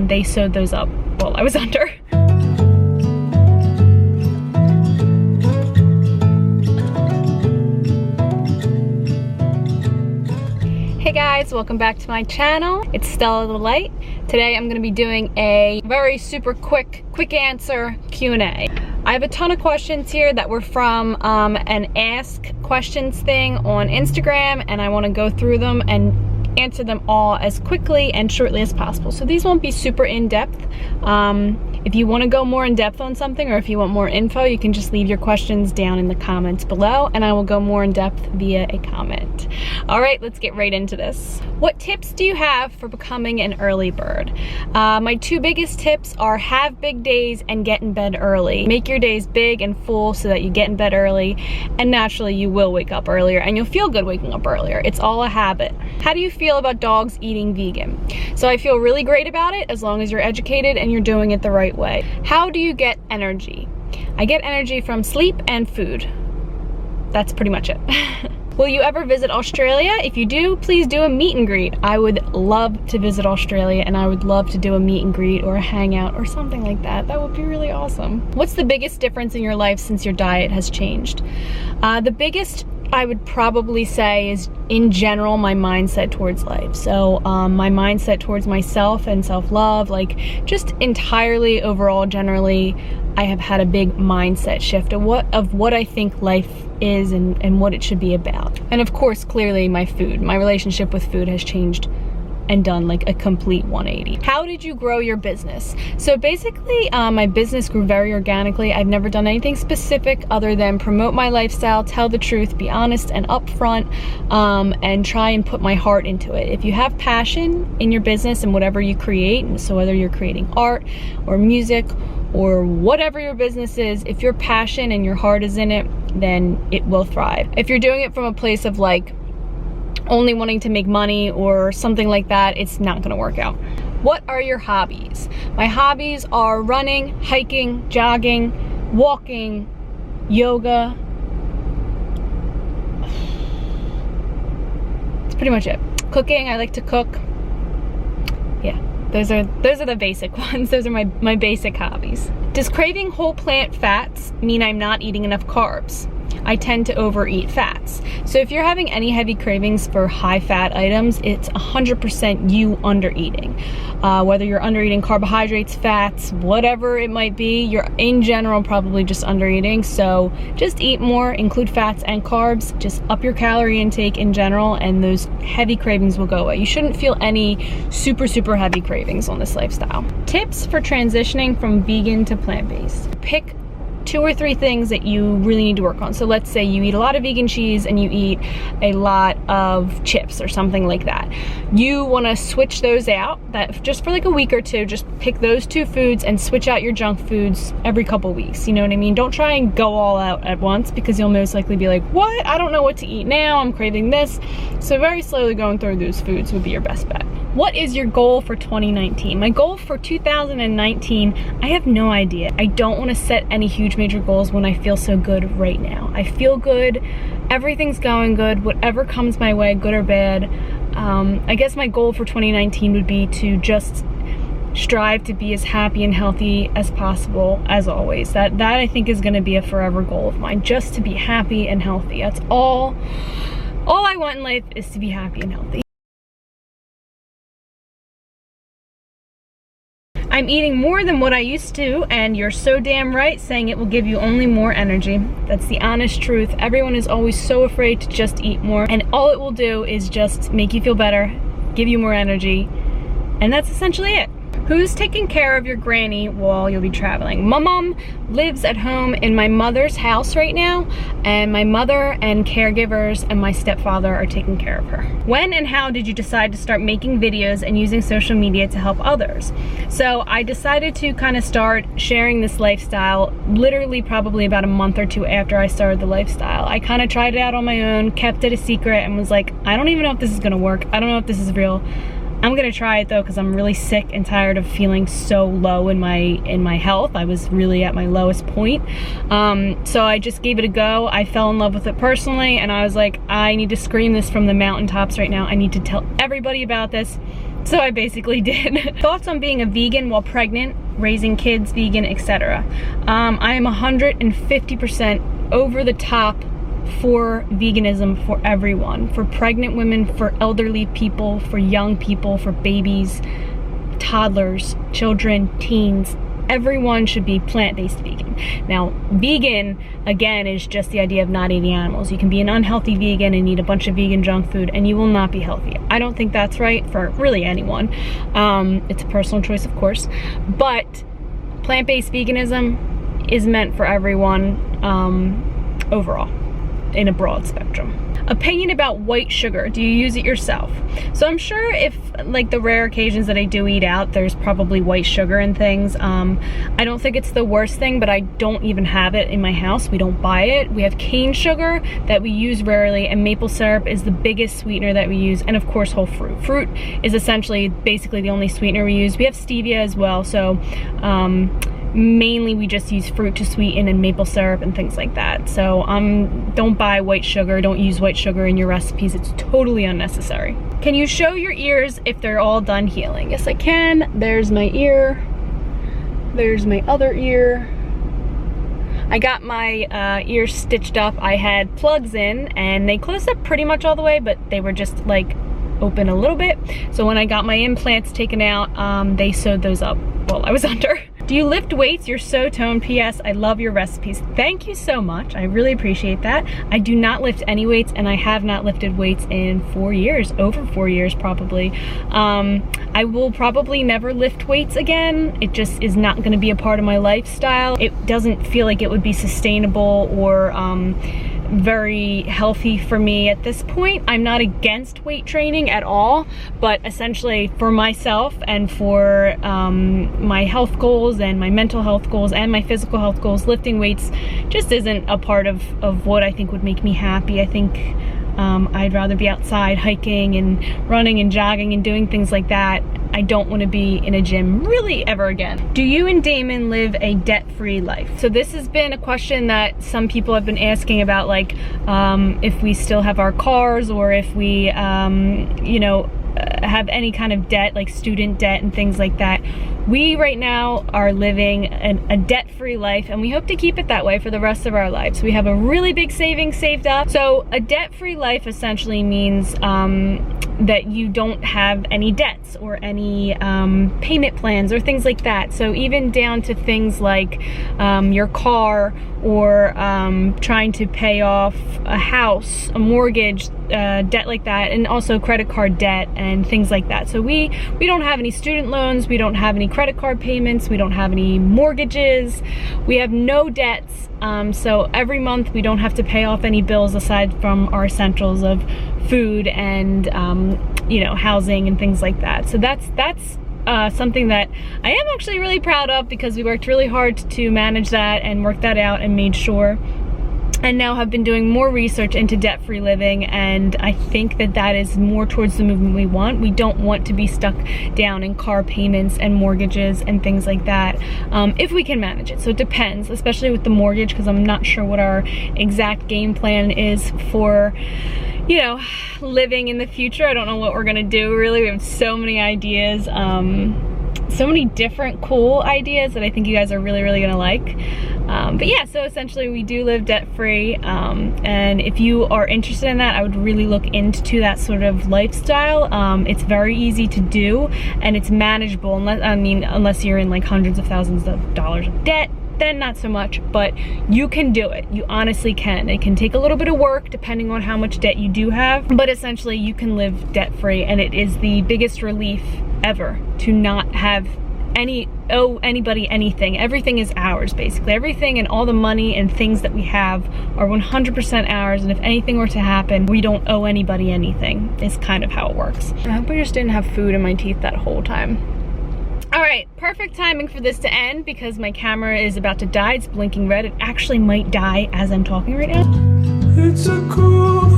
they sewed those up while I was under. Hey guys, welcome back to my channel. It's Stella the Light. Today I'm gonna be doing a very super quick answer Q&A. I have a ton of questions here that were from an ask questions thing on Instagram, and I wanna go through them and answer them all as quickly and shortly as possible. So these won't be super in-depth. If you want to go more in-depth on something, or if you want more info, you can just leave your questions down in the comments below and I will go more in-depth via a comment. All right, let's get right into this. What tips do you have for becoming an early bird? My two biggest tips are have big days and get in bed early. Make your days big and full so that you get in bed early, and naturally you will wake up earlier and you'll feel good waking up earlier. It's all a habit. How do you feel about dogs eating vegan? So I feel really great about it as long as you're educated and you're doing it the right way. How do you get energy? I get energy from sleep and food. That's pretty much it. Will you ever visit Australia? If you do, please do a meet and greet. I would love to visit Australia, and I would love to do a meet and greet or a hangout or something like that. That would be really awesome. What's the biggest difference in your life since your diet has changed? The biggest, I would probably say, is in general my mindset towards life. So my mindset towards myself and self-love, like just entirely overall, generally, I have had a big mindset shift of what I think life is and what it should be about. And of course, clearly my food, my relationship with food has changed and done like a complete 180. How did you grow your business? So basically, my business grew very organically. I've never done anything specific other than promote my lifestyle, tell the truth, be honest and upfront, and try and put my heart into it. If you have passion in your business and whatever you create, so whether you're creating art or music or whatever your business is, if your passion and your heart is in it, then it will thrive. If you're doing it from a place of like only wanting to make money or something like that, it's not gonna work out. What are your hobbies? My hobbies are running, hiking, jogging, walking, yoga. That's pretty much it. Cooking, I like to cook. Yeah, those are the basic ones. Those are my basic hobbies. Does craving whole plant fats mean I'm not eating enough carbs? I tend to overeat fats. So if you're having any heavy cravings for high fat items, it's 100% you undereating. Whether you're undereating carbohydrates, fats, whatever it might be, you're in general probably just undereating. So just eat more, include fats and carbs, just up your calorie intake in general, and those heavy cravings will go away. You shouldn't feel any super heavy cravings on this lifestyle. Tips for transitioning from vegan to plant-based. Pick 2 or 3 things that you really need to work on. So let's say you eat a lot of vegan cheese and you eat a lot of chips or something like that. You want to switch those out, that just for like a week or two, just pick those 2 foods and switch out your junk foods every couple weeks. You know what I mean? Don't try and go all out at once, because you'll most likely be like, what? I don't know what to eat now. I'm craving this. So very slowly going through those foods would be your best bet. What is your goal for 2019? My goal for 2019, I have no idea. I don't want to set any huge major goals when I feel so good right now. I feel good, everything's going good, whatever comes my way, good or bad. I guess my goal for 2019 would be to just strive to be as happy and healthy as possible, as always. That I think is going to be a forever goal of mine, just to be happy and healthy. That's all I want in life, is to be happy and healthy. I'm eating more than what I used to, and you're so damn right saying it will give you only more energy. That's the honest truth. Everyone is always so afraid to just eat more, and all it will do is just make you feel better, give you more energy, and that's essentially it. Who's taking care of your granny while you'll be traveling? My mom lives at home in my mother's house right now, and my mother and caregivers and my stepfather are taking care of her. When and how did you decide to start making videos and using social media to help others? So I decided to kind of start sharing this lifestyle literally probably about a month or 2 after I started the lifestyle. I kind of tried it out on my own, kept it a secret, and was like, I don't even know if this is gonna work. I don't know if this is real. I'm gonna try it though, because I'm really sick and tired of feeling so low in my health. I was really at my lowest point. So I just gave it a go. I fell in love with it personally, and I was like, I need to scream this from the mountaintops right now. I need to tell everybody about this. So I basically did. Thoughts on being a vegan while pregnant, raising kids vegan, etc. I am 150% over the top for veganism for everyone, for pregnant women, for elderly people, for young people, for babies, toddlers, children, teens. Everyone should be plant-based vegan. Now, vegan, again, is just the idea of not eating animals. You can be an unhealthy vegan and eat a bunch of vegan junk food and you will not be healthy. I don't think that's right for really anyone. It's a personal choice, of course, but plant-based veganism is meant for everyone overall, in a broad spectrum. Opinion about white sugar. Do you use it yourself? So I'm sure if, like, the rare occasions that I do eat out, there's probably white sugar and things. I don't think it's the worst thing, but I don't even have it in my house. We don't buy it. We have cane sugar that we use rarely, and maple syrup is the biggest sweetener that we use, and of course whole fruit. Fruit is essentially basically the only sweetener we use. We have stevia as well, so mainly we just use fruit to sweeten and maple syrup and things like that. So don't buy white sugar, don't use white sugar in your recipes. It's totally unnecessary. Can you show your ears if they're all done healing? Yes, I can. There's my ear. There's my other ear. I got my ears stitched up. I had plugs in and they closed up pretty much all the way, but they were just like open a little bit. So when I got my implants taken out, they sewed those up while I was under. Do you lift weights? You're so toned. P.S. I love your recipes. Thank you so much. I really appreciate that. I do not lift any weights, and I have not lifted weights in 4 years, over 4 years probably. I will probably never lift weights again. It just is not going to be a part of my lifestyle. It doesn't feel like it would be sustainable or very healthy for me at this point. I'm not against weight training at all, but essentially for myself and for my health goals and my mental health goals and my physical health goals, lifting weights just isn't a part of what I think would make me happy. I think I'd rather be outside hiking and running and jogging and doing things like that. I don't want to be in a gym really ever again. Do you and Damon live a debt-free life? So this has been a question that some people have been asking about, like if we still have our cars or if we, you know, have any kind of debt, like student debt and things like that. We right now are living a debt-free life, and we hope to keep it that way for the rest of our lives. We have a really big savings saved up. So a debt-free life essentially means that you don't have any debts or any payment plans or things like that. So even down to things like your car or trying to pay off a house, a mortgage, debt like that, and also credit card debt and things like that. So we don't have any student loans, we don't have any credit card payments, we don't have any mortgages, we have no debts. So every month we don't have to pay off any bills aside from our essentials of food and you know, housing and things like that. So that's something that I am actually really proud of, because we worked really hard to manage that and work that out and made sure, and now have been doing more research into debt-free living, and I think that that is more towards the movement we want. We don't want to be stuck down in car payments and mortgages and things like that, if we can manage it. So it depends, especially with the mortgage, because I'm not sure what our exact game plan is for, you know, living in the future. I don't know what we're gonna do, really. We have so many ideas, so many different cool ideas that I think you guys are really, really gonna like. But yeah, so essentially we do live debt-free, and if you are interested in that, I would really look into that sort of lifestyle. It's very easy to do, and it's manageable, unless you're in like hundreds of thousands of dollars of debt, then not so much, but you can do it. You honestly can. It can take a little bit of work depending on how much debt you do have, but essentially you can live debt-free, and it is the biggest relief ever to not have owe anybody anything. Everything is ours, basically. Everything and all the money and things that we have are 100% ours, and if anything were to happen, we don't owe anybody anything. Is kind of how it works. I hope I just didn't have food in my teeth that whole time. All right, perfect timing for this to end, because my camera is about to die. It's blinking red. It actually might die as I'm talking right now. It's a cool